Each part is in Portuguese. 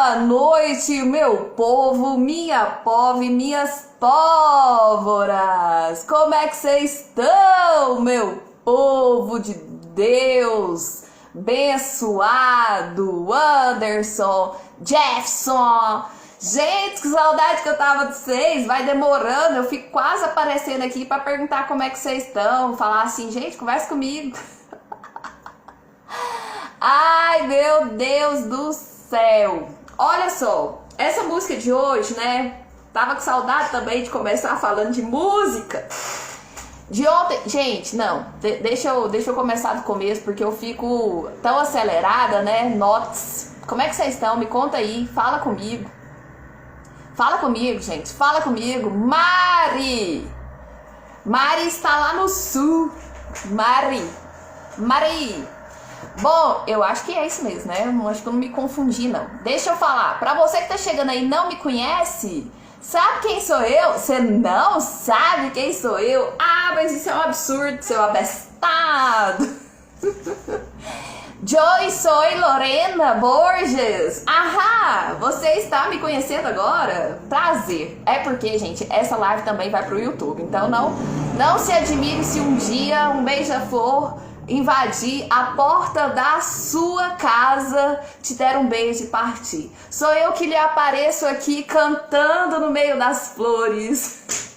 Boa noite, meu povo, minha pove, minhas pólvoras. Como é que vocês estão, meu povo de Deus? Abençoado, Anderson, Jefferson. Gente, que saudade que eu tava de vocês. Vai demorando, eu fico quase aparecendo aqui para perguntar como é que vocês estão. Falar assim, gente, conversa comigo. Ai, meu Deus do céu. Olha só, essa música de hoje, né? Tava com saudade também de começar falando de música. De ontem, gente, não, deixa eu começar do começo, porque eu fico tão acelerada, né? Notes. Como é que vocês estão? Me conta aí, fala comigo. Fala comigo, gente, fala comigo. Mari está lá no sul. Mari. Bom, eu acho que é isso mesmo, né? Eu acho que eu não me confundi, não. Deixa eu falar. Pra você que tá chegando aí e não me conhece, sabe quem sou eu? Você não sabe quem sou eu? Ah, mas isso é um absurdo, seu abestado. Joy, sou Lorena Borges. Ahá, você está me conhecendo agora? Prazer. É porque, gente, essa live também vai pro YouTube. Então não se admire se um dia um beija-flor invadir a porta da sua casa, te der um beijo e partir. Sou eu que lhe apareço aqui cantando no meio das flores.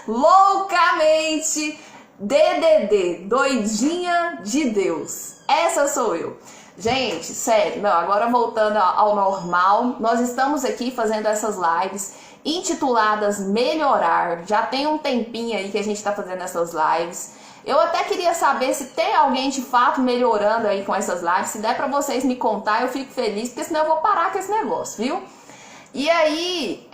Loucamente, DDD, doidinha de Deus. Essa sou eu. Gente, sério, não, agora voltando ao normal, nós estamos aqui fazendo essas lives intituladas Melhorar. Já tem um tempinho aí que a gente está fazendo essas lives. Eu até queria saber se tem alguém de fato melhorando aí com essas lives. Se der pra vocês me contar, eu fico feliz, porque senão eu vou parar com esse negócio, viu? E aí,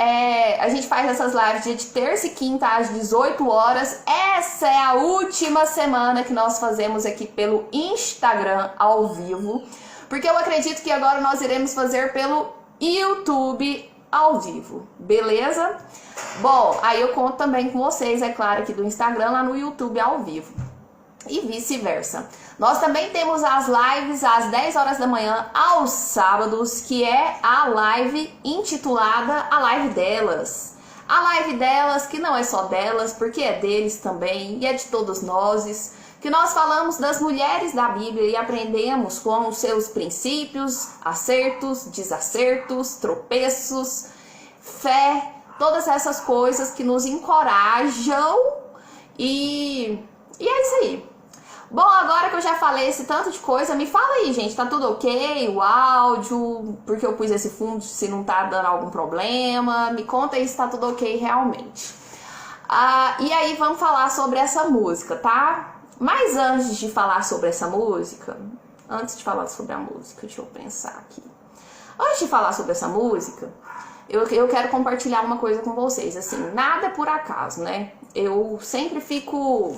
a gente faz essas lives dia de terça e quinta às 18 horas. Essa é a última semana que nós fazemos aqui pelo Instagram ao vivo, porque eu acredito que agora nós iremos fazer pelo YouTube ao vivo, beleza? Bom, aí eu conto também com vocês, é claro, aqui do Instagram, lá no YouTube ao vivo. E vice-versa. Nós também temos as lives às 10 horas da manhã, aos sábados, que é a live intitulada A Live Delas. A live delas, que não é só delas, porque é deles também, e é de todos nós, que nós falamos das mulheres da Bíblia e aprendemos com os seus princípios, acertos, desacertos, tropeços, fé, todas essas coisas que nos encorajam e é isso aí. Bom, agora que eu já falei esse tanto de coisa, me fala aí, gente, tá tudo ok? O áudio, porque eu pus esse fundo, se não tá dando algum problema, me conta aí se tá tudo ok realmente. E aí vamos falar sobre essa música, tá? Mas antes de falar sobre essa música, deixa eu pensar aqui. Antes de falar sobre essa música, eu quero compartilhar uma coisa com vocês, assim, nada é por acaso, né? Eu sempre fico...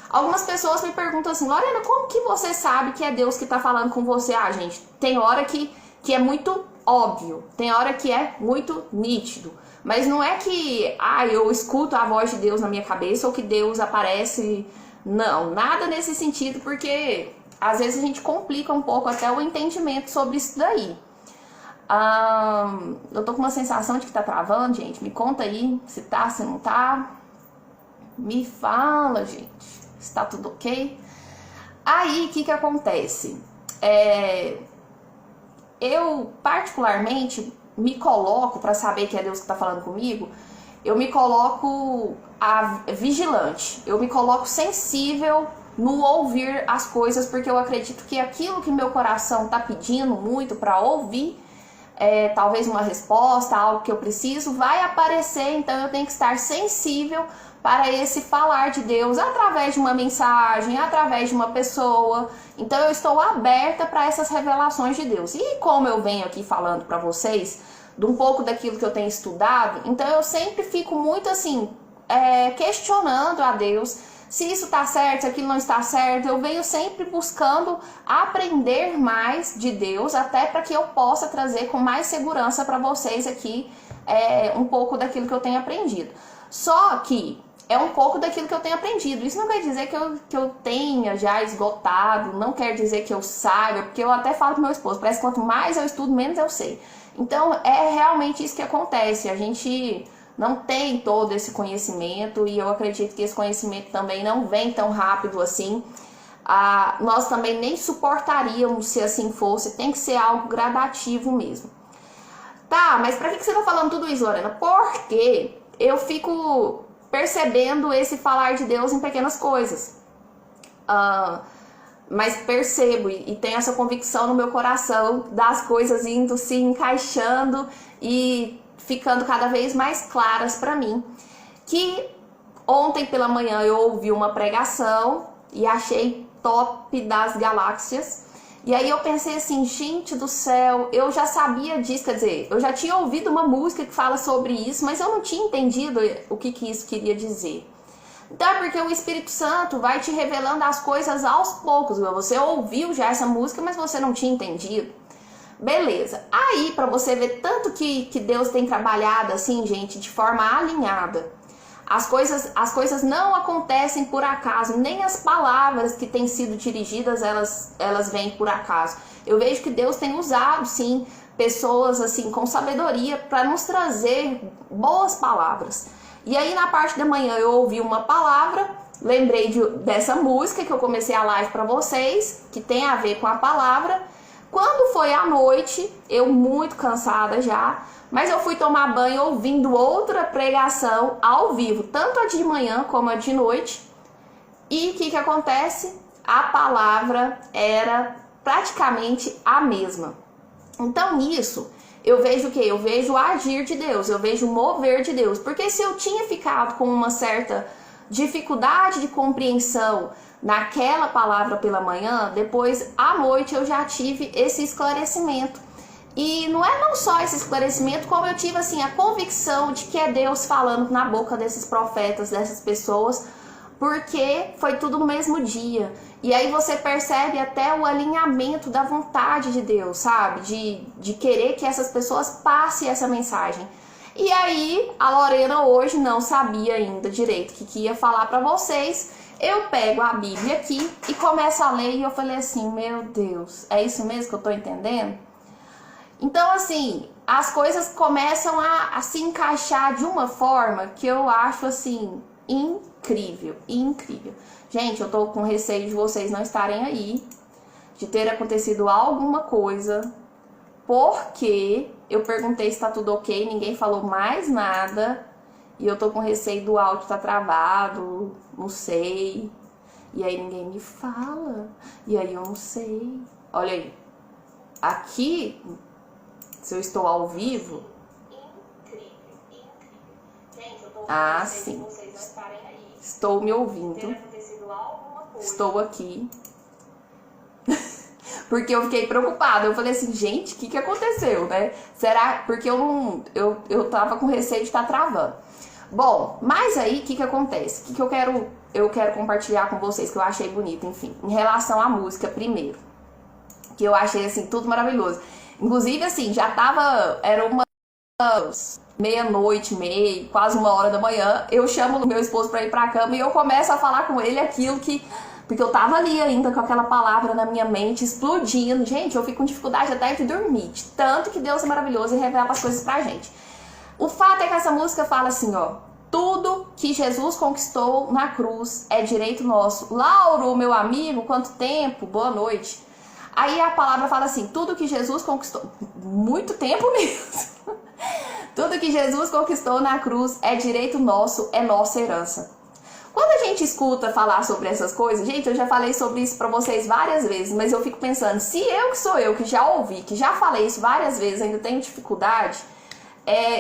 Algumas pessoas me perguntam assim, Lorena, como que você sabe que é Deus que tá falando com você? Ah, gente, tem hora que é muito óbvio, tem hora que é muito nítido, mas não é que, eu escuto a voz de Deus na minha cabeça ou que Deus aparece, não, nada nesse sentido, porque às vezes a gente complica um pouco até o entendimento sobre isso daí. Eu tô com uma sensação de que tá travando, gente. Me conta aí se tá, se não tá. Me fala, gente, se tá tudo ok. Aí, o que acontece? Eu, particularmente, me coloco, para saber que é Deus que tá falando comigo, eu me coloco vigilante. Eu me coloco sensível no ouvir as coisas, porque eu acredito que aquilo que meu coração tá pedindo muito para ouvir, talvez uma resposta, algo que eu preciso, vai aparecer, então eu tenho que estar sensível para esse falar de Deus através de uma mensagem, através de uma pessoa. Então eu estou aberta para essas revelações de Deus. E como eu venho aqui falando para vocês de um pouco daquilo que eu tenho estudado, então eu sempre fico muito assim, questionando a Deus se isso está certo, se aquilo não está certo. Eu venho sempre buscando aprender mais de Deus, até para que eu possa trazer com mais segurança para vocês aqui um pouco daquilo que eu tenho aprendido. Só que é um pouco daquilo que eu tenho aprendido. Isso não quer dizer que eu tenha já esgotado, não quer dizer que eu saiba, porque eu até falo pro meu esposo, parece que quanto mais eu estudo, menos eu sei. Então, é realmente isso que acontece. A gente não tem todo esse conhecimento e eu acredito que esse conhecimento também não vem tão rápido assim. Nós também nem suportaríamos se assim fosse, tem que ser algo gradativo mesmo. Tá, mas pra que você tá falando tudo isso, Lorena? Porque eu fico percebendo esse falar de Deus em pequenas coisas. Mas percebo e tenho essa convicção no meu coração das coisas indo se encaixando e ficando cada vez mais claras para mim. Que ontem pela manhã eu ouvi uma pregação e achei top das galáxias. E aí eu pensei assim, gente do céu, eu já sabia disso, quer dizer, eu já tinha ouvido uma música que fala sobre isso, mas eu não tinha entendido o que isso queria dizer. Então é porque o Espírito Santo vai te revelando as coisas aos poucos. Você ouviu já essa música, mas você não tinha entendido. Beleza. Aí, para você ver tanto que Deus tem trabalhado assim, gente, de forma alinhada. As coisas não acontecem por acaso, nem as palavras que têm sido dirigidas, elas vêm por acaso. Eu vejo que Deus tem usado, sim, pessoas assim com sabedoria para nos trazer boas palavras. E aí na parte da manhã eu ouvi uma palavra, lembrei dessa música que eu comecei a live para vocês, que tem a ver com a palavra. Quando foi à noite, eu muito cansada já, mas eu fui tomar banho ouvindo outra pregação ao vivo, tanto a de manhã como a de noite. E o que acontece? A palavra era praticamente a mesma. Então nisso, eu vejo o quê? Eu vejo o agir de Deus, eu vejo o mover de Deus. Porque se eu tinha ficado com uma certa dificuldade de compreensão naquela palavra pela manhã, depois à noite eu já tive esse esclarecimento. E não é não só esse esclarecimento, como eu tive assim a convicção de que é Deus falando na boca desses profetas, dessas pessoas, porque foi tudo no mesmo dia. E aí você percebe até o alinhamento da vontade de Deus, sabe? De querer que essas pessoas passem essa mensagem. E aí a Lorena hoje não sabia ainda direito o que ia falar para vocês. Eu pego a Bíblia aqui e começo a ler e eu falei assim, meu Deus, é isso mesmo que eu tô entendendo? Então assim, as coisas começam a se encaixar de uma forma que eu acho assim, incrível, incrível. Gente, eu tô com receio de vocês não estarem aí, de ter acontecido alguma coisa, porque eu perguntei se tá tudo ok, ninguém falou mais nada, e eu tô com receio do áudio tá travado, não sei, e aí ninguém me fala, e aí eu não sei. Olha aí, aqui, se eu estou ao vivo, incrível, incrível. Gente, eu tô com receio de vocês não estarem aí. Estou me ouvindo. Estou aqui. Porque eu fiquei preocupada. Eu falei assim, gente, o que aconteceu, né? Será? Porque eu tava com receio de estar travando. Bom, mas aí o que acontece? O que eu quero compartilhar com vocês, que eu achei bonito, enfim. Em relação à música, primeiro. Que eu achei, assim, tudo maravilhoso. Inclusive, assim, já tava... Era uma... meia-noite, quase 1h da manhã, eu chamo o meu esposo pra ir pra cama e eu começo a falar com ele aquilo que... Porque eu tava ali ainda com aquela palavra na minha mente, explodindo. Gente, eu fico com dificuldade até de dormir. De tanto que Deus é maravilhoso e revela as coisas pra gente. O fato é que essa música fala assim, ó. Tudo que Jesus conquistou na cruz é direito nosso. Lauro, meu amigo, quanto tempo? Boa noite. Aí a palavra fala assim, tudo que Jesus conquistou... Muito tempo mesmo. Tudo que Jesus conquistou na cruz é direito nosso, é nossa herança. Quando a gente escuta falar sobre essas coisas, gente, eu já falei sobre isso pra vocês várias vezes, mas eu fico pensando, se eu que sou eu, que já ouvi, que já falei isso várias vezes, ainda tenho dificuldade,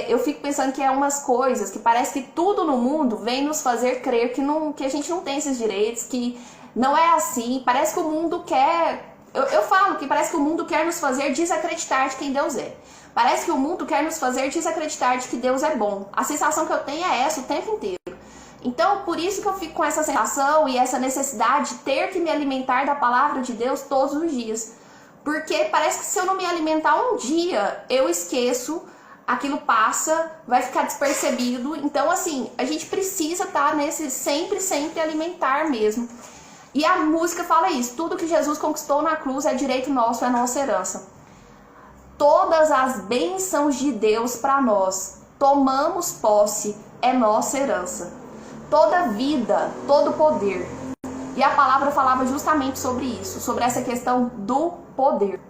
eu fico pensando que é umas coisas que parece que tudo no mundo vem nos fazer crer que a gente não tem esses direitos, que não é assim, parece que o mundo quer... Eu falo que parece que o mundo quer nos fazer desacreditar de quem Deus é. Parece que o mundo quer nos fazer desacreditar de que Deus é bom. A sensação que eu tenho é essa o tempo inteiro. Então, por isso que eu fico com essa sensação e essa necessidade de ter que me alimentar da palavra de Deus todos os dias. Porque parece que se eu não me alimentar um dia, eu esqueço aquilo passa, vai ficar despercebido. Então, assim, a gente precisa estar nesse sempre alimentar mesmo. E a música fala isso, tudo que Jesus conquistou na cruz é direito nosso, é nossa herança. Todas as bênçãos de Deus para nós, tomamos posse, é nossa herança. Toda vida, todo poder. E a palavra falava justamente sobre isso, sobre essa questão do poder.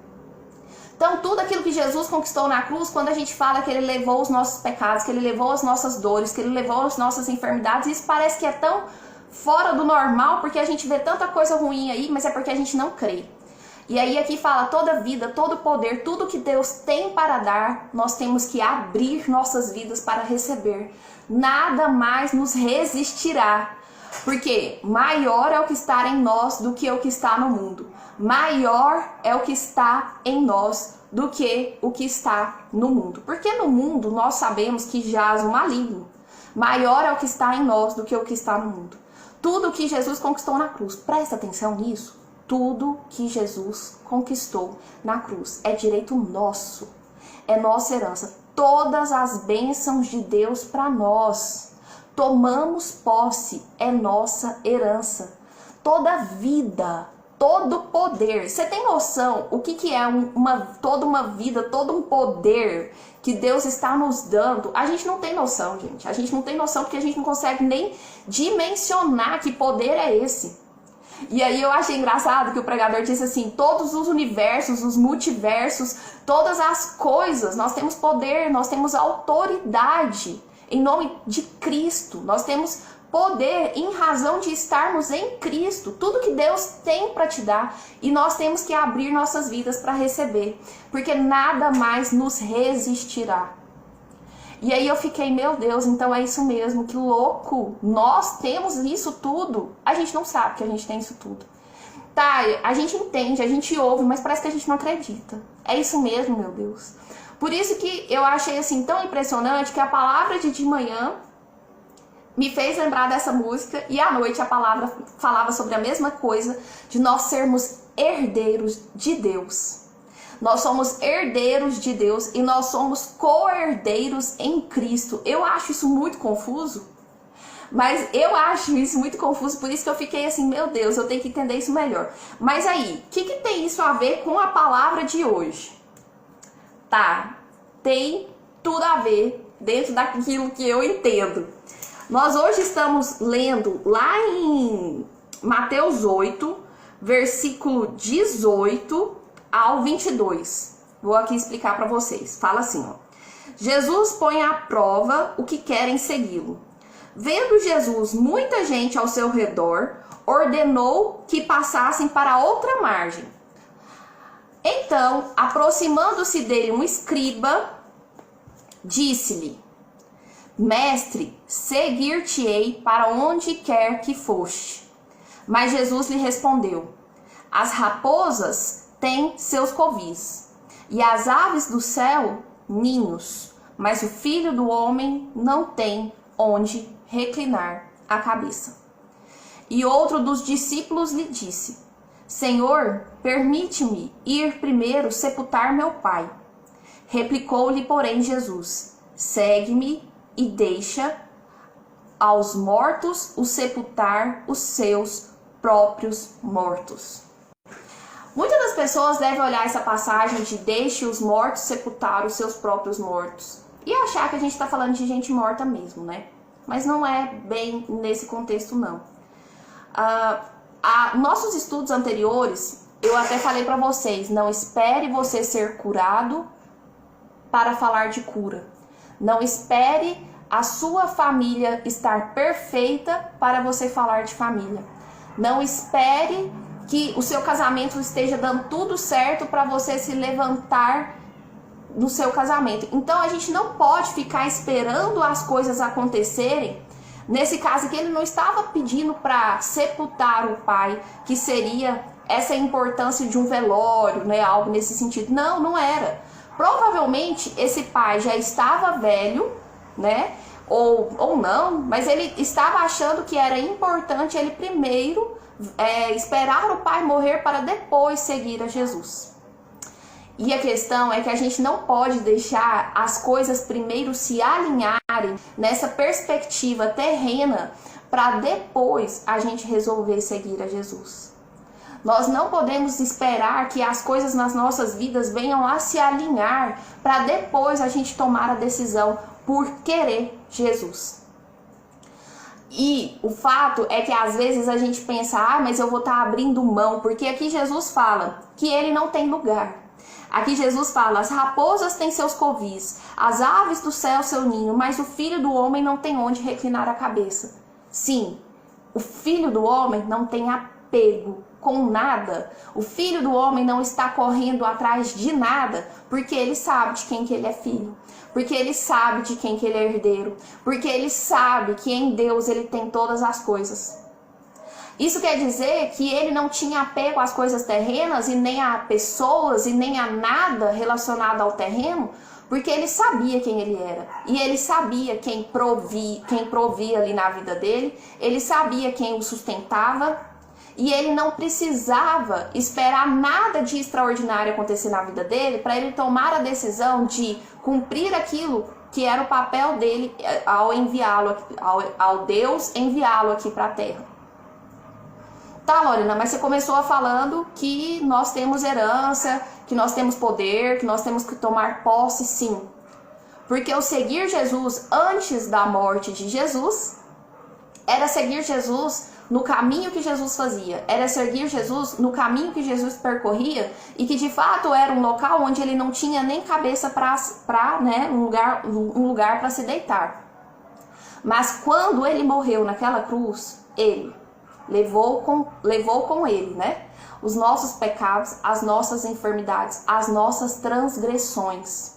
Então, tudo aquilo que Jesus conquistou na cruz, quando a gente fala que ele levou os nossos pecados, que ele levou as nossas dores, que ele levou as nossas enfermidades, isso parece que é tão fora do normal, porque a gente vê tanta coisa ruim aí, mas é porque a gente não crê. E aí aqui fala, toda vida, todo poder, tudo que Deus tem para dar, nós temos que abrir nossas vidas para receber. Nada mais nos resistirá. Porque maior é o que está em nós do que o que está no mundo. Maior é o que está em nós do que o que está no mundo. Porque no mundo nós sabemos que jaz o maligno. Maior é o que está em nós do que o que está no mundo. Tudo que Jesus conquistou na cruz, presta atenção nisso. Tudo que Jesus conquistou na cruz é direito nosso. É nossa herança. Todas as bênçãos de Deus para nós. Tomamos posse, é nossa herança. Toda vida, todo poder. Você tem noção o que é toda uma vida, todo um poder que Deus está nos dando? A gente não tem noção, gente. A gente não tem noção porque a gente não consegue nem dimensionar que poder é esse. E aí eu achei engraçado que o pregador disse assim, todos os universos, os multiversos, todas as coisas, nós temos poder, nós temos autoridade. Em nome de Cristo, nós temos poder em razão de estarmos em Cristo. Tudo que Deus tem para te dar e nós temos que abrir nossas vidas para receber, porque nada mais nos resistirá. E aí eu fiquei, meu Deus, então é isso mesmo, que louco. Nós temos isso tudo. A gente não sabe que a gente tem isso tudo. Tá, a gente entende, a gente ouve, mas parece que a gente não acredita. É isso mesmo, meu Deus. Por isso que eu achei assim tão impressionante que a palavra de manhã me fez lembrar dessa música e à noite a palavra falava sobre a mesma coisa, de nós sermos herdeiros de Deus. Nós somos herdeiros de Deus e nós somos co-herdeiros em Cristo. Eu acho isso muito confuso, mas eu acho isso muito confuso, por isso que eu fiquei assim, meu Deus, eu tenho que entender isso melhor. Mas aí, o que tem isso a ver com a palavra de hoje? Tá, tem tudo a ver dentro daquilo que eu entendo. Nós hoje estamos lendo lá em Mateus 8, versículo 18 ao 22. Vou aqui explicar para vocês. Fala assim, ó. Jesus põe à prova o que querem segui-lo. Vendo Jesus muita gente ao seu redor, ordenou que passassem para outra margem. Então, aproximando-se dele um escriba, disse-lhe, Mestre, seguir-te-ei para onde quer que foste. Mas Jesus lhe respondeu, as raposas têm seus covis, e as aves do céu ninhos, mas o Filho do Homem não tem onde reclinar a cabeça. E outro dos discípulos lhe disse, Senhor, permite-me ir primeiro sepultar meu pai. Replicou-lhe, porém, Jesus, segue-me e deixa aos mortos o sepultar os seus próprios mortos. Muitas das pessoas devem olhar essa passagem de deixe os mortos sepultar os seus próprios mortos e achar que a gente está falando de gente morta mesmo, né? Mas não é bem nesse contexto, não. Nossos estudos anteriores, eu até falei para vocês, não espere você ser curado para falar de cura. Não espere a sua família estar perfeita para você falar de família. Não espere que o seu casamento esteja dando tudo certo para você se levantar no seu casamento. Então a gente não pode ficar esperando as coisas acontecerem. Nesse caso aqui ele não estava pedindo para sepultar o pai, que seria essa importância de um velório, né, algo nesse sentido. Não, não era. Provavelmente esse pai já estava velho, né, ou não, mas ele estava achando que era importante ele primeiro esperar o pai morrer para depois seguir a Jesus. E a questão é que a gente não pode deixar as coisas primeiro se alinharem nessa perspectiva terrena para depois a gente resolver seguir a Jesus. Nós não podemos esperar que as coisas nas nossas vidas venham a se alinhar para depois a gente tomar a decisão por querer Jesus. E o fato é que às vezes a gente pensa, mas eu vou estar abrindo mão, porque aqui Jesus fala que ele não tem lugar. Aqui Jesus fala, as raposas têm seus covis, as aves do céu seu ninho, mas o filho do homem não tem onde reclinar a cabeça. Sim, o filho do homem não tem apego com nada. O filho do homem não está correndo atrás de nada, porque ele sabe de quem que ele é filho. Porque ele sabe de quem que ele é herdeiro. Porque ele sabe que em Deus ele tem todas as coisas. Isso quer dizer que ele não tinha apego às coisas terrenas e nem a pessoas e nem a nada relacionado ao terreno, porque ele sabia quem ele era. E ele sabia quem provia ali na vida dele, ele sabia quem o sustentava, e ele não precisava esperar nada de extraordinário acontecer na vida dele para ele tomar a decisão de cumprir aquilo que era o papel dele ao enviá-lo, ao Deus enviá-lo aqui para a terra. Tá, Lorena, mas você começou falando que nós temos herança, que nós temos poder, que nós temos que tomar posse, sim. Porque o seguir Jesus antes da morte de Jesus era seguir Jesus no caminho que Jesus fazia, era seguir Jesus no caminho que Jesus percorria e que de fato era um local onde ele não tinha nem cabeça para um lugar para se deitar. Mas quando ele morreu naquela cruz, ele levou com ele, né, os nossos pecados, as nossas enfermidades, as nossas transgressões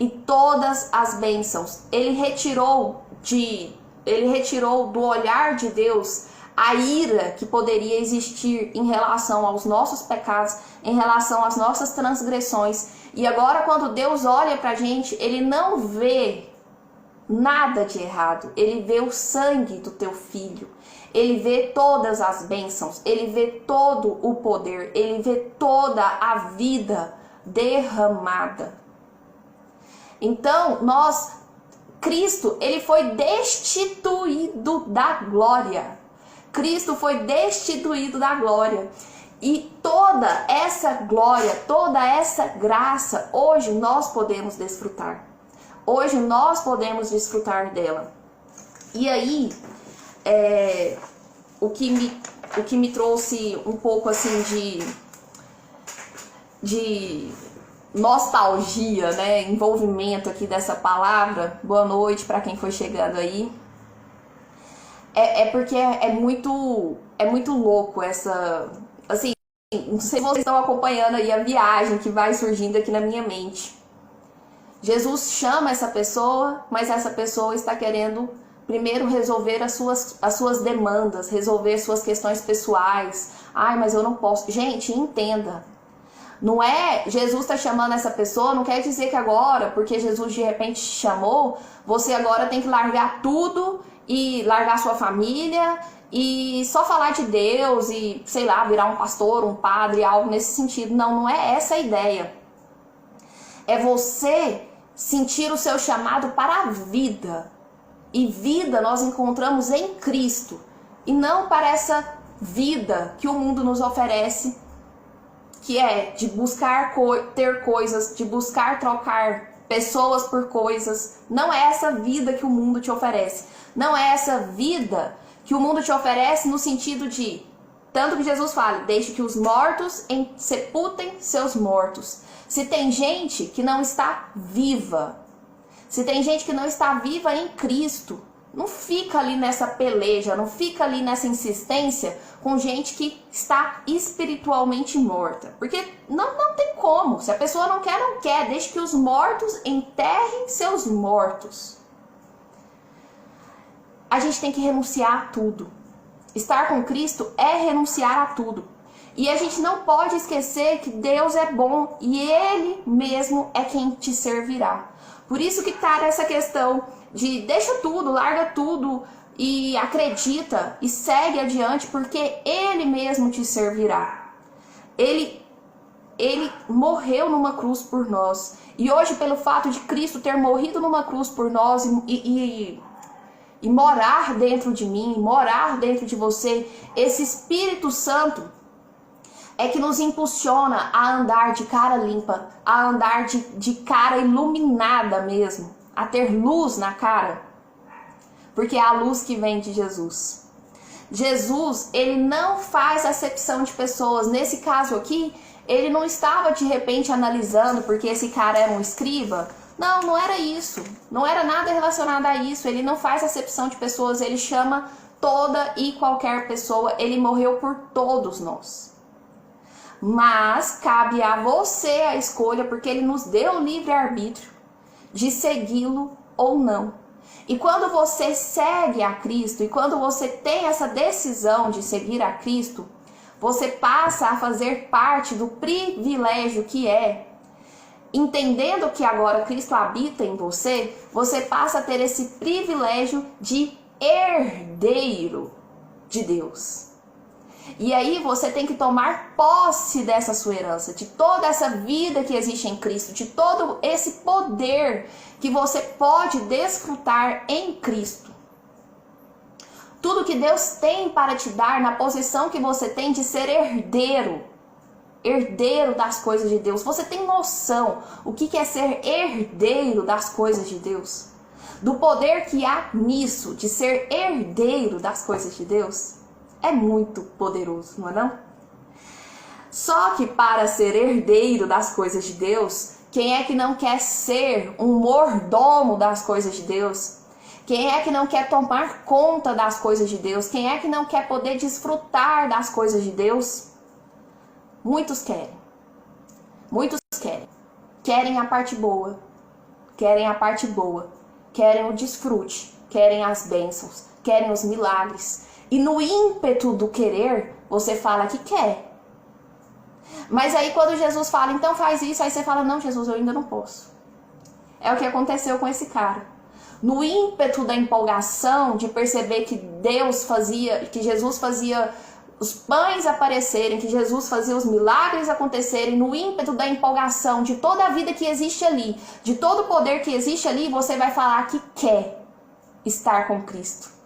e todas as bênçãos. Ele retirou do olhar de Deus a ira que poderia existir em relação aos nossos pecados, em relação às nossas transgressões. E agora, quando Deus olha pra gente, ele não vê nada de errado. Ele vê o sangue do teu filho. Ele vê todas as bênçãos. Ele vê todo o poder. Ele vê toda a vida derramada. Então, Cristo, ele foi destituído da glória. Cristo foi destituído da glória. E toda essa glória, toda essa graça, hoje nós podemos desfrutar. Hoje nós podemos desfrutar dela. E aí, o que me trouxe um pouco assim de nostalgia, né, envolvimento aqui dessa palavra. Boa noite para quem foi chegando aí. Porque é muito louco essa, assim, não sei se vocês estão acompanhando aí a viagem que vai surgindo aqui na minha mente. Jesus chama essa pessoa, mas essa pessoa está querendo primeiro resolver as suas demandas, resolver suas questões pessoais. Mas eu não posso. Gente, entenda. Não é Jesus está chamando essa pessoa, não quer dizer que agora, porque Jesus de repente te chamou, você agora tem que largar tudo e largar sua família e só falar de Deus e, sei lá, virar um pastor, um padre, algo nesse sentido. Não é essa a ideia. É você sentir o seu chamado para a vida. E vida nós encontramos em Cristo. E não para essa vida que o mundo nos oferece, que é de buscar ter coisas, de buscar trocar pessoas por coisas. Não é essa vida que o mundo te oferece. Não é essa vida que o mundo te oferece no sentido de, tanto que Jesus fala, deixe que os mortos sepultem seus mortos. Se tem gente que não está viva, se tem gente que não está viva em Cristo, não fica ali nessa peleja, não fica ali nessa insistência com gente que está espiritualmente morta. Porque não tem como. Se a pessoa não quer. Deixe que os mortos enterrem seus mortos. A gente tem que renunciar a tudo. Estar com Cristo é renunciar a tudo. E a gente não pode esquecer que Deus é bom e Ele mesmo é quem te servirá. Por isso que tá nessa questão de deixa tudo, larga tudo e acredita e segue adiante, porque Ele mesmo te servirá. Ele ele morreu numa cruz por nós. E hoje, pelo fato de Cristo ter morrido numa cruz por nós e morar dentro de mim, morar dentro de você, esse Espírito Santo é que nos impulsiona a andar de cara limpa, a andar de cara iluminada mesmo, a ter luz na cara, porque é a luz que vem de Jesus. Jesus, ele não faz acepção de pessoas. Nesse caso aqui, ele não estava de repente analisando porque esse cara era um escriba. Não, não era isso. Não era nada relacionado a isso. Ele não faz acepção de pessoas, ele chama toda e qualquer pessoa. Ele morreu por todos nós. Mas cabe a você a escolha, porque ele nos deu o livre-arbítrio de segui-lo ou não. E quando você segue a Cristo, e quando você tem essa decisão de seguir a Cristo, você passa a fazer parte do privilégio que é, entendendo que agora Cristo habita em você, você passa a ter esse privilégio de herdeiro de Deus. E aí você tem que tomar posse dessa sua herança, de toda essa vida que existe em Cristo, de todo esse poder que você pode desfrutar em Cristo. Tudo que Deus tem para te dar na posição que você tem de ser herdeiro das coisas de Deus. Você tem noção o que é ser herdeiro das coisas de Deus? Do poder que há nisso, de ser herdeiro das coisas de Deus? É muito poderoso, não é não? Só que para ser herdeiro das coisas de Deus, quem é que não quer ser um mordomo das coisas de Deus? Quem é que não quer tomar conta das coisas de Deus? Quem é que não quer poder desfrutar das coisas de Deus? Muitos querem. Muitos querem. Querem a parte boa. Querem a parte boa. Querem o desfrute. Querem as bênçãos. Querem os milagres. E no ímpeto do querer, você fala que quer. Mas aí quando Jesus fala, então faz isso, aí você fala, não, Jesus, eu ainda não posso. É o que aconteceu com esse cara. No ímpeto da empolgação, de perceber que Deus fazia, que Jesus fazia os pães aparecerem, que Jesus fazia os milagres acontecerem, no ímpeto da empolgação, de toda a vida que existe ali, de todo o poder que existe ali, você vai falar que quer estar com Cristo.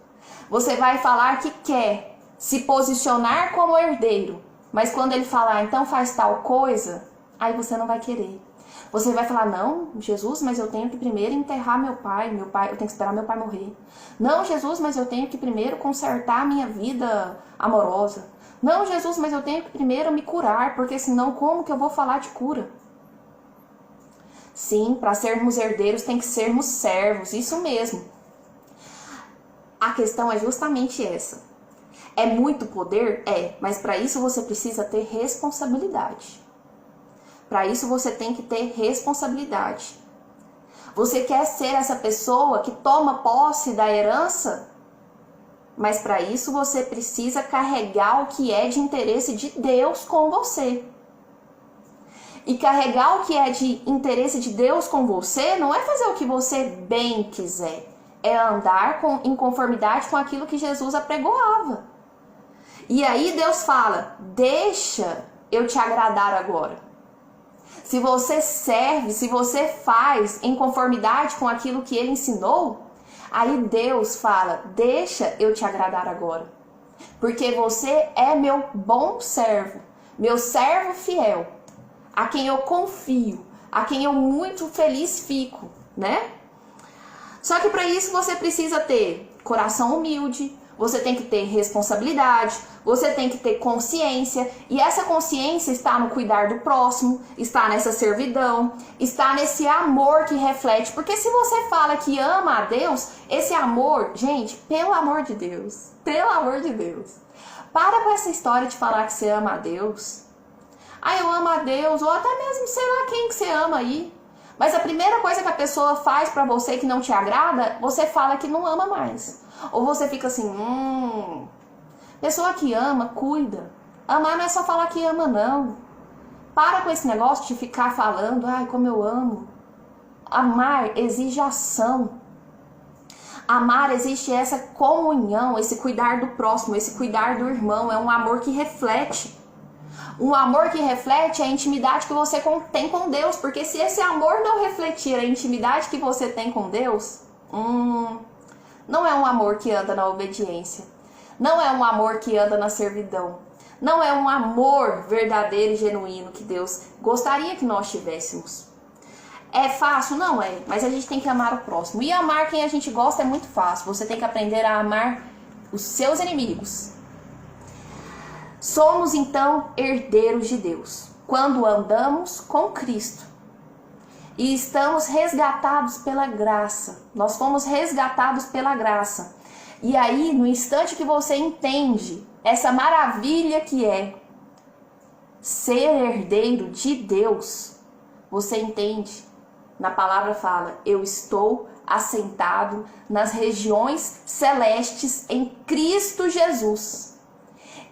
Você vai falar que quer se posicionar como herdeiro, mas quando ele falar, então faz tal coisa, aí você não vai querer. Você vai falar, não, Jesus, mas eu tenho que primeiro enterrar meu pai, eu tenho que esperar meu pai morrer. Não, Jesus, mas eu tenho que primeiro consertar a minha vida amorosa. Não, Jesus, mas eu tenho que primeiro me curar, porque senão como que eu vou falar de cura? Sim, para sermos herdeiros tem que sermos servos, isso mesmo. A questão é justamente essa. É muito poder? É, mas para isso você precisa ter responsabilidade. Para isso você tem que ter responsabilidade. Você quer ser essa pessoa que toma posse da herança? Mas para isso você precisa carregar o que é de interesse de Deus com você. E carregar o que é de interesse de Deus com você não é fazer o que você bem quiser. É andar em conformidade com aquilo que Jesus apregoava. E aí Deus fala, deixa eu te agradar agora. Se você serve, se você faz em conformidade com aquilo que ele ensinou, aí Deus fala, deixa eu te agradar agora. Porque você é meu bom servo, meu servo fiel, a quem eu confio, a quem eu muito feliz fico, né? Só que para isso você precisa ter coração humilde, você tem que ter responsabilidade, você tem que ter consciência, e essa consciência está no cuidar do próximo, está nessa servidão, está nesse amor que reflete, porque se você fala que ama a Deus, esse amor, gente, pelo amor de Deus, para com essa história de falar que você ama a Deus. Ah, eu amo a Deus, ou até mesmo sei lá quem que você ama aí. Mas a primeira coisa que a pessoa faz pra você que não te agrada, você fala que não ama mais. Ou você fica assim, pessoa que ama, cuida. Amar não é só falar que ama, não. Para com esse negócio de ficar falando, ai, como eu amo. Amar exige ação. Amar existe essa comunhão, esse cuidar do próximo, esse cuidar do irmão. É um amor que reflete. Um amor que reflete a intimidade que você tem com Deus. Porque se esse amor não refletir a intimidade que você tem com Deus, não é um amor que anda na obediência. Não é um amor que anda na servidão. Não é um amor verdadeiro e genuíno que Deus gostaria que nós tivéssemos. É fácil? Não é. Mas a gente tem que amar o próximo. E amar quem a gente gosta é muito fácil. Você tem que aprender a amar os seus inimigos. Somos então herdeiros de Deus quando andamos com Cristo. E estamos resgatados pela graça. Nós fomos resgatados pela graça. E aí, no instante que você entende essa maravilha que é ser herdeiro de Deus, você entende. Na palavra fala, eu estou assentado nas regiões celestes em Cristo Jesus.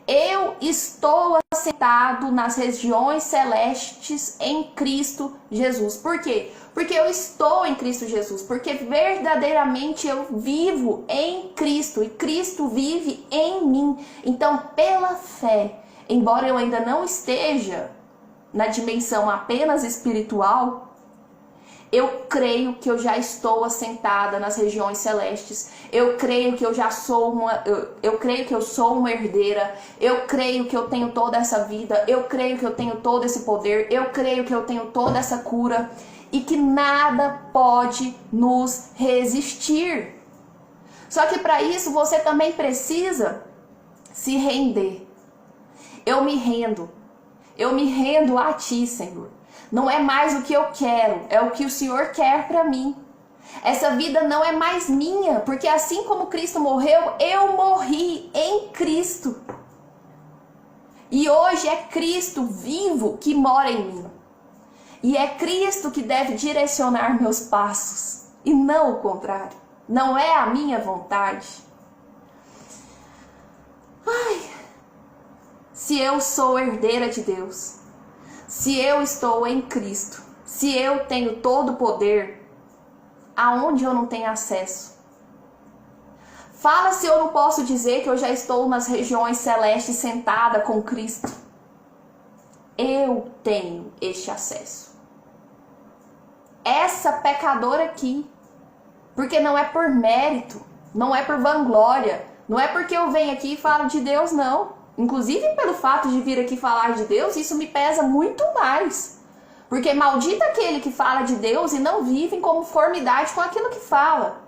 Eu estou assentado nas regiões celestes em Cristo Jesus. Por quê? Porque eu estou em Cristo Jesus. Porque verdadeiramente eu vivo em Cristo. E Cristo vive em mim. Então, pela fé, embora eu ainda não esteja na dimensão apenas espiritual, eu creio que eu já estou assentada nas regiões celestes. Eu creio que eu já sou eu creio que eu sou uma herdeira. Eu creio que eu tenho toda essa vida. Eu creio que eu tenho todo esse poder. Eu creio que eu tenho toda essa cura e que nada pode nos resistir. Só que para isso você também precisa se render. Eu me rendo. Eu me rendo a ti, Senhor. Não é mais o que eu quero, é o que o Senhor quer para mim. Essa vida não é mais minha, porque assim como Cristo morreu, eu morri em Cristo. E hoje é Cristo vivo que mora em mim. E é Cristo que deve direcionar meus passos, e não o contrário. Não é a minha vontade. Ai, se eu sou herdeira de Deus, se eu estou em Cristo, se eu tenho todo o poder, aonde eu não tenho acesso? Fala se eu não posso dizer que eu já estou nas regiões celestes sentada com Cristo. Eu tenho este acesso. Essa pecadora aqui, porque não é por mérito, não é por vanglória, não é porque eu venho aqui e falo de Deus, não. Inclusive pelo fato de vir aqui falar de Deus, isso me pesa muito mais. Porque maldito aquele que fala de Deus e não vive em conformidade com aquilo que fala.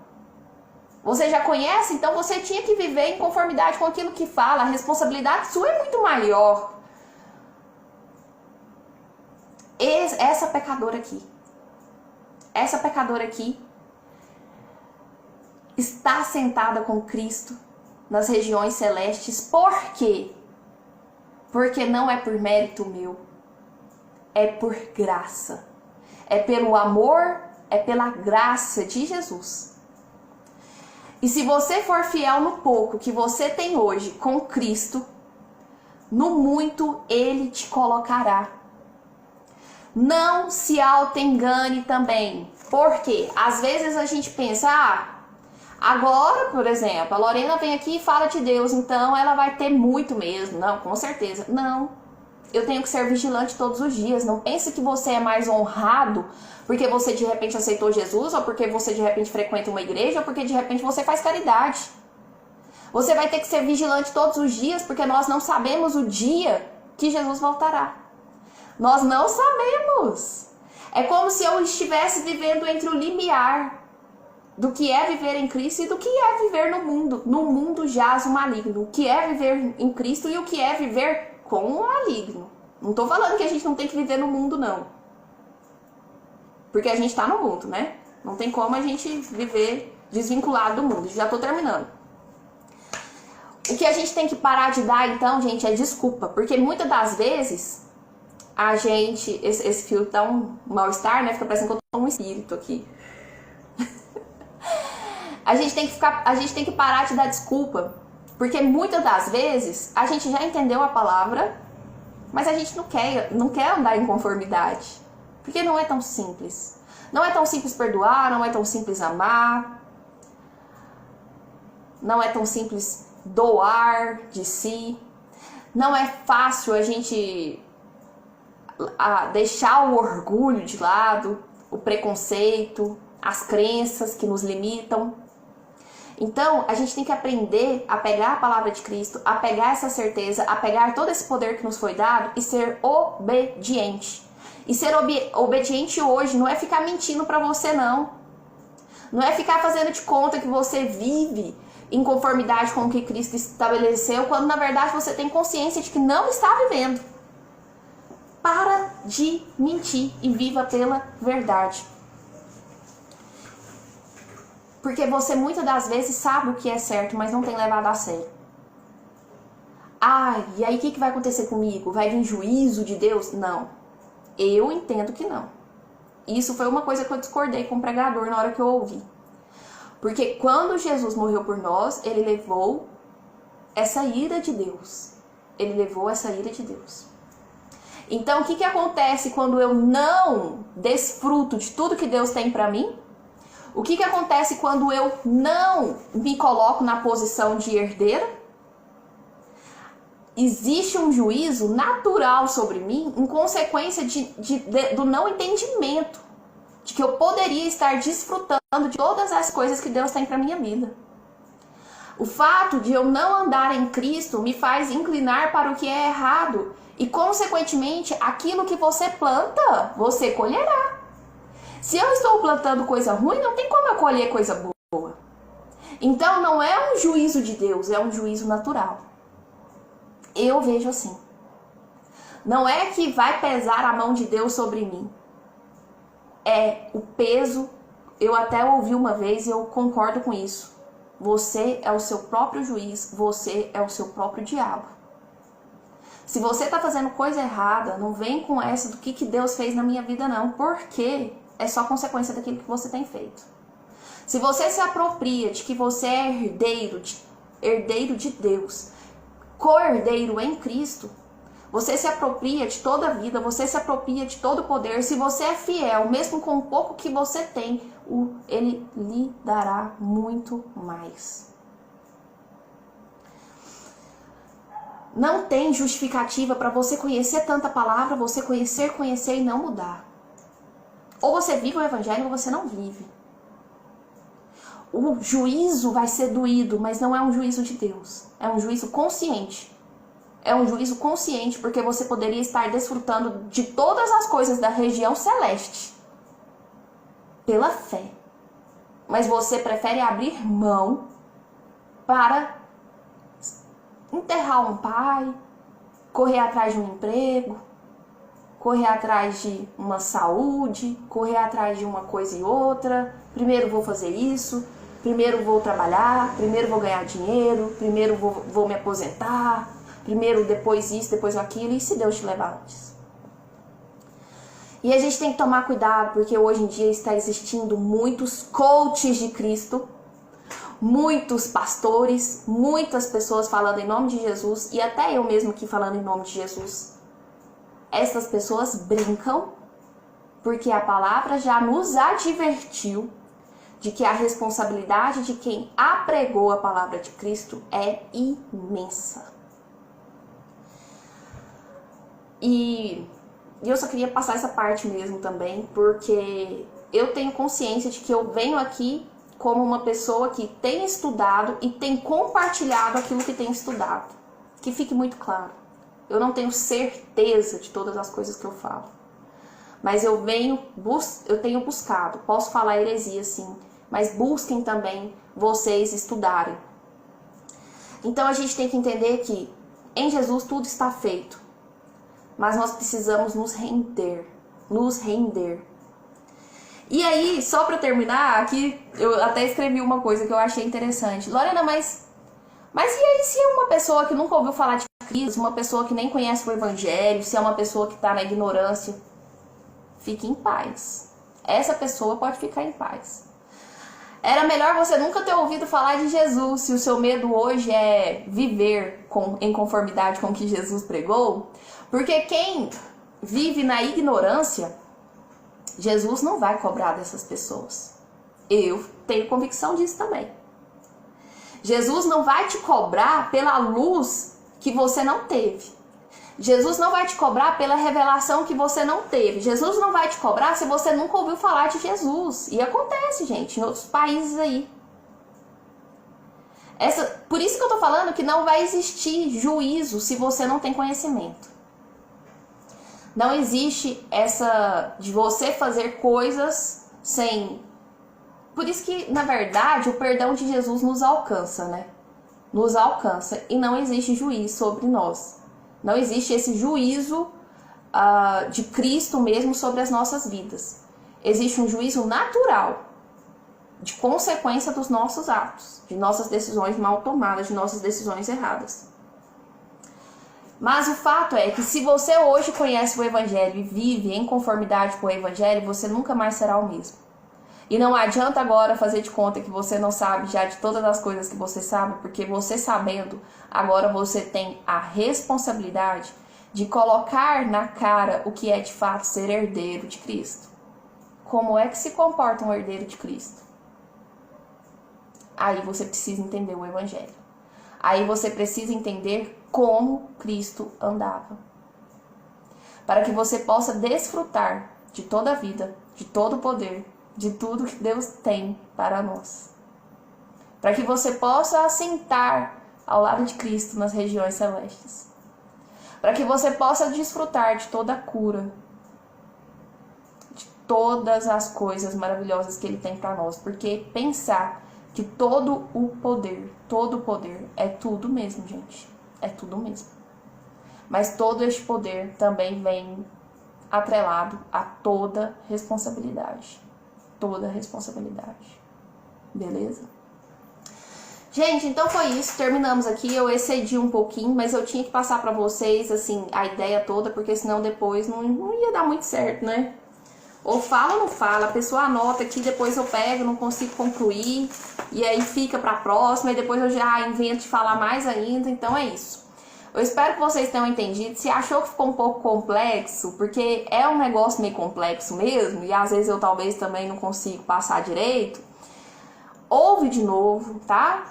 Você já conhece? Então você tinha que viver em conformidade com aquilo que fala. A responsabilidade sua é muito maior. Essa pecadora aqui está sentada com Cristo nas regiões celestes. Por quê? Porque não é por mérito meu, é por graça. É pelo amor, é pela graça de Jesus. E se você for fiel no pouco que você tem hoje com Cristo, no muito Ele te colocará. Não se auto-engane também. Porque às vezes a gente pensa, agora, por exemplo, a Lorena vem aqui e fala de Deus, então ela vai ter muito mesmo. Não, com certeza. Não. Eu tenho que ser vigilante todos os dias. Não pense que você é mais honrado porque você de repente aceitou Jesus, ou porque você de repente frequenta uma igreja, ou porque de repente você faz caridade. Você vai ter que ser vigilante todos os dias, porque nós não sabemos o dia que Jesus voltará. Nós não sabemos. É como se eu estivesse vivendo entre o limiar do que é viver em Cristo e do que é viver no mundo. No mundo jaz o maligno. O que é viver em Cristo e o que é viver com o maligno. Não estou falando que a gente não tem que viver no mundo, não. Porque a gente está no mundo, né? Não tem como a gente viver desvinculado do mundo. Já estou terminando. O que a gente tem que parar de dar, então, gente, é desculpa. Porque muitas das vezes, a gente... Esse fio dá um mal-estar, né? Fica parecendo que eu tô um espírito aqui. A gente tem que parar de dar desculpa, porque muitas das vezes a gente já entendeu a palavra, mas a gente não quer andar em conformidade, porque não é tão simples. Não é tão simples perdoar, não é tão simples amar, não é tão simples doar de si, não é fácil a gente deixar o orgulho de lado, o preconceito, as crenças que nos limitam. Então, a gente tem que aprender a pegar a palavra de Cristo, a pegar essa certeza, a pegar todo esse poder que nos foi dado e ser obediente. E ser obediente hoje não é ficar mentindo pra você, não. Não é ficar fazendo de conta que você vive em conformidade com o que Cristo estabeleceu, quando na verdade você tem consciência de que não está vivendo. Para de mentir e viva pela verdade. Porque você muitas das vezes sabe o que é certo, mas não tem levado a sério. Ah, e aí o que vai acontecer comigo? Vai vir juízo de Deus? Não. Eu entendo que não. Isso foi uma coisa que eu discordei com o pregador na hora que eu ouvi. Porque quando Jesus morreu por nós, ele levou essa ira de Deus. Ele levou essa ira de Deus. Então, o que acontece quando eu não desfruto de tudo que Deus tem pra mim? O que acontece quando eu não me coloco na posição de herdeira? Existe um juízo natural sobre mim em consequência do não entendimento de que eu poderia estar desfrutando de todas as coisas que Deus tem para minha vida. O fato de eu não andar em Cristo me faz inclinar para o que é errado e, consequentemente, aquilo que você planta, você colherá. Se eu estou plantando coisa ruim, não tem como eu colher coisa boa. Então, não é um juízo de Deus, é um juízo natural. Eu vejo assim. Não é que vai pesar a mão de Deus sobre mim. É o peso. Eu até ouvi uma vez e eu concordo com isso. Você é o seu próprio juiz, você é o seu próprio diabo. Se você está fazendo coisa errada, não vem com essa do que Deus fez na minha vida, não. Porque é só consequência daquilo que você tem feito. Se você se apropria de que você é herdeiro de Deus, co-herdeiro em Cristo, você se apropria de toda a vida, você se apropria de todo o poder. Se você é fiel, mesmo com o pouco que você tem, Ele lhe dará muito mais. Não tem justificativa para você conhecer tanta palavra, você conhecer e não mudar. Ou você vive o evangelho ou você não vive. O juízo vai ser doído, mas não é um juízo de Deus. É um juízo consciente. É um juízo consciente porque você poderia estar desfrutando de todas as coisas da região celeste pela fé. Mas você prefere abrir mão para enterrar um pai, correr atrás de um emprego, correr atrás de uma saúde, correr atrás de uma coisa e outra. Primeiro vou fazer isso, primeiro vou trabalhar, primeiro vou ganhar dinheiro, primeiro vou me aposentar, primeiro depois isso, depois aquilo, e se Deus te levar antes? E a gente tem que tomar cuidado, porque hoje em dia está existindo muitos coaches de Cristo, muitos pastores, muitas pessoas falando em nome de Jesus, e até eu mesmo aqui falando em nome de Jesus. Essas pessoas brincam, porque a palavra já nos advertiu de que a responsabilidade de quem apregou a palavra de Cristo é imensa. E eu só queria passar essa parte mesmo também, porque eu tenho consciência de que eu venho aqui como uma pessoa que tem estudado e tem compartilhado aquilo que tem estudado. Que fique muito claro. Eu não tenho certeza de todas as coisas que eu falo. Mas eu tenho buscado. Posso falar heresia sim, mas busquem também vocês estudarem. Então a gente tem que entender que em Jesus tudo está feito. Mas nós precisamos nos render. E aí, só para terminar, aqui eu até escrevi uma coisa que eu achei interessante. Lorena, mas e aí se é uma pessoa que nunca ouviu falar de Cristo, uma pessoa que nem conhece o Evangelho, se é uma pessoa que está na ignorância, fique em paz. Essa pessoa pode ficar em paz. Era melhor você nunca ter ouvido falar de Jesus, se o seu medo hoje é viver em conformidade com o que Jesus pregou. Porque quem vive na ignorância, Jesus não vai cobrar dessas pessoas. Eu tenho convicção disso também. Jesus não vai te cobrar pela luz que você não teve. Jesus não vai te cobrar pela revelação que você não teve. Jesus não vai te cobrar se você nunca ouviu falar de Jesus. E acontece, gente, em outros países aí. Por isso que eu tô falando que não vai existir juízo se você não tem conhecimento. Não existe essa de você fazer coisas sem... Por isso que, na verdade, o perdão de Jesus nos alcança, né? Nos alcança. E não existe juízo sobre nós. Não existe esse juízo de Cristo mesmo sobre as nossas vidas. Existe um juízo natural, de consequência dos nossos atos, de nossas decisões mal tomadas, de nossas decisões erradas. Mas o fato é que se você hoje conhece o Evangelho e vive em conformidade com o Evangelho, você nunca mais será o mesmo. E não adianta agora fazer de conta que você não sabe já de todas as coisas que você sabe, porque você sabendo, agora você tem a responsabilidade de colocar na cara o que é de fato ser herdeiro de Cristo. Como é que se comporta um herdeiro de Cristo? Aí você precisa entender o Evangelho. Aí você precisa entender como Cristo andava. Para que você possa desfrutar de toda a vida, de todo o poder, de tudo que Deus tem para nós. Para que você possa assentar ao lado de Cristo nas regiões celestes. Para que você possa desfrutar de toda a cura, de todas as coisas maravilhosas que Ele tem para nós. Porque pensar que todo o poder é tudo mesmo, gente. É tudo mesmo. Mas todo este poder também vem atrelado a toda responsabilidade. Toda responsabilidade. Beleza? Gente, então foi isso. Terminamos aqui. Eu excedi um pouquinho, mas eu tinha que passar pra vocês, assim, a ideia toda, porque senão depois não ia dar muito certo, né? Ou fala ou não fala, a pessoa anota aqui, depois eu pego, não consigo concluir, e aí fica pra próxima, e depois eu já invento de falar mais ainda, então é isso. Eu espero que vocês tenham entendido. Se achou que ficou um pouco complexo, porque é um negócio meio complexo mesmo, e às vezes eu talvez também não consigo passar direito, ouve de novo, tá?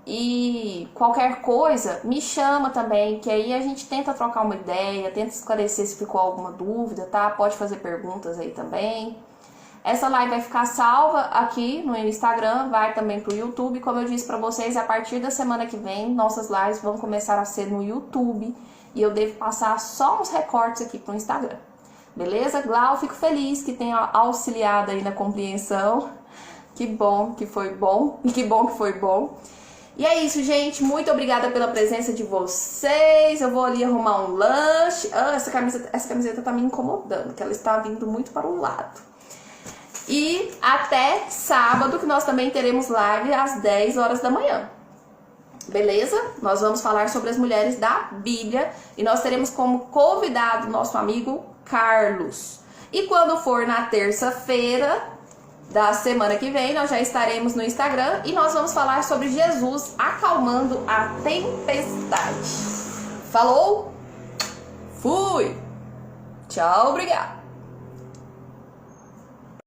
E qualquer coisa, me chama também, que aí a gente tenta trocar uma ideia, tenta esclarecer se ficou alguma dúvida, tá? Pode fazer perguntas aí também. Essa live vai ficar salva aqui no Instagram, vai também pro YouTube. Como eu disse pra vocês, a partir da semana que vem, nossas lives vão começar a ser no YouTube. E eu devo passar só uns recortes aqui pro Instagram. Beleza? Glau, fico feliz que tenha auxiliado aí na compreensão. Que bom que foi bom, e que bom que foi bom. E é isso, gente. Muito obrigada pela presença de vocês. Eu vou ali arrumar um lanche. Essa camiseta tá me incomodando, porque ela está vindo muito para o lado. E até sábado, que nós também teremos live às 10 horas da manhã. Beleza? Nós vamos falar sobre as mulheres da Bíblia. E nós teremos como convidado nosso amigo Carlos. E quando for na terça-feira da semana que vem, nós já estaremos no Instagram e nós vamos falar sobre Jesus acalmando a tempestade. Falou? Fui! Tchau, obrigado!